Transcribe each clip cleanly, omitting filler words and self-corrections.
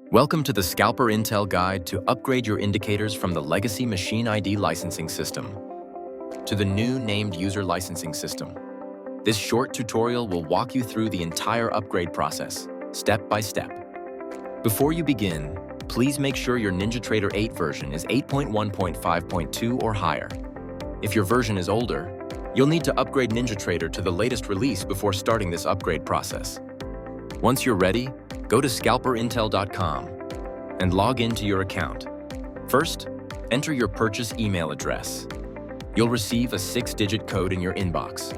Welcome to the ScalperIntel guide to upgrade your indicators from the legacy machine ID licensing system to the new named user licensing system. This short tutorial will walk you through the entire upgrade process, step by step. Before you begin, please make sure your NinjaTrader 8 version is 8.1.5.2 or higher. If your version is older, you'll need to upgrade NinjaTrader to the latest release before starting this upgrade process. Once you're ready, go to ScalperIntel.com and log into your account. First, enter your purchase email address. You'll receive a 6-digit code in your inbox.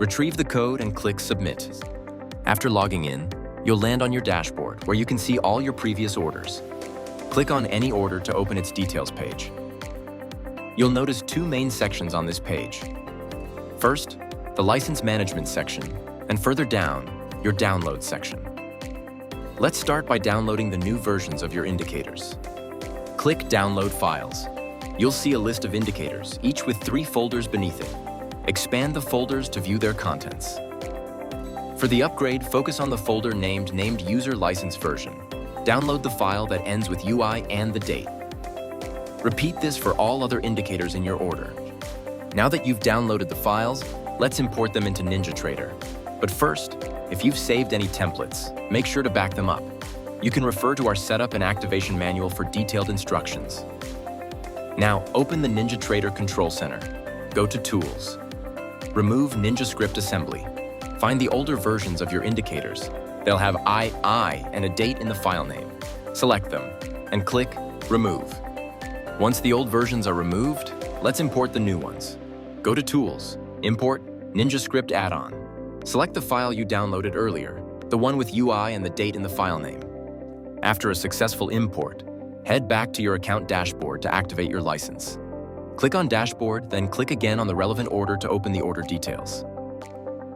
Retrieve the code and click Submit. After logging in, you'll land on your dashboard where you can see all your previous orders. Click on any order to open its details page. You'll notice two main sections on this page. First, the license management section, and further down, your download section. Let's start by downloading the new versions of your indicators. Click Download Files. You'll see a list of indicators, each with 3 folders beneath it. Expand the folders to view their contents. For the upgrade, focus on the folder named User License Version. Download the file that ends with UI and the date. Repeat this for all other indicators in your order. Now that you've downloaded the files, let's import them into NinjaTrader. But first, if you've saved any templates, make sure to back them up. You can refer to our setup and activation manual for detailed instructions. Now, open the NinjaTrader Control Center. Go to Tools. Remove NinjaScript Assembly. Find the older versions of your indicators. They'll have II and a date in the file name. Select them and click Remove. Once the old versions are removed, let's import the new ones. Go to Tools, Import NinjaScript Add-on. Select the file you downloaded earlier, the one with UI and the date in the file name. After a successful import, head back to your account dashboard to activate your license. Click on Dashboard, then click again on the relevant order to open the order details.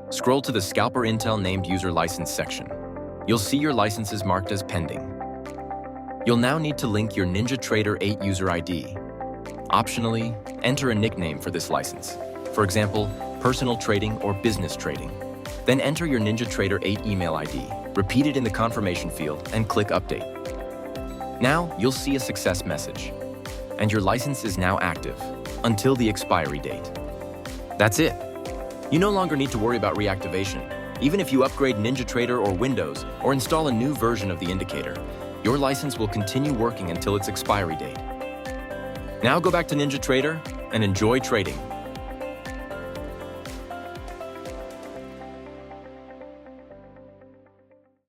Scroll to the ScalperIntel named user license section. You'll see your licenses marked as pending. You'll now need to link your NinjaTrader 8 user ID. Optionally, enter a nickname for this license. For example, personal trading or business trading. Then enter your NinjaTrader 8 email ID, repeat it in the confirmation field, and click Update. Now, you'll see a success message, and your license is now active until the expiry date. That's it. You no longer need to worry about reactivation. Even if you upgrade NinjaTrader or Windows or install a new version of the indicator, your license will continue working until its expiry date. Now go back to NinjaTrader and enjoy trading.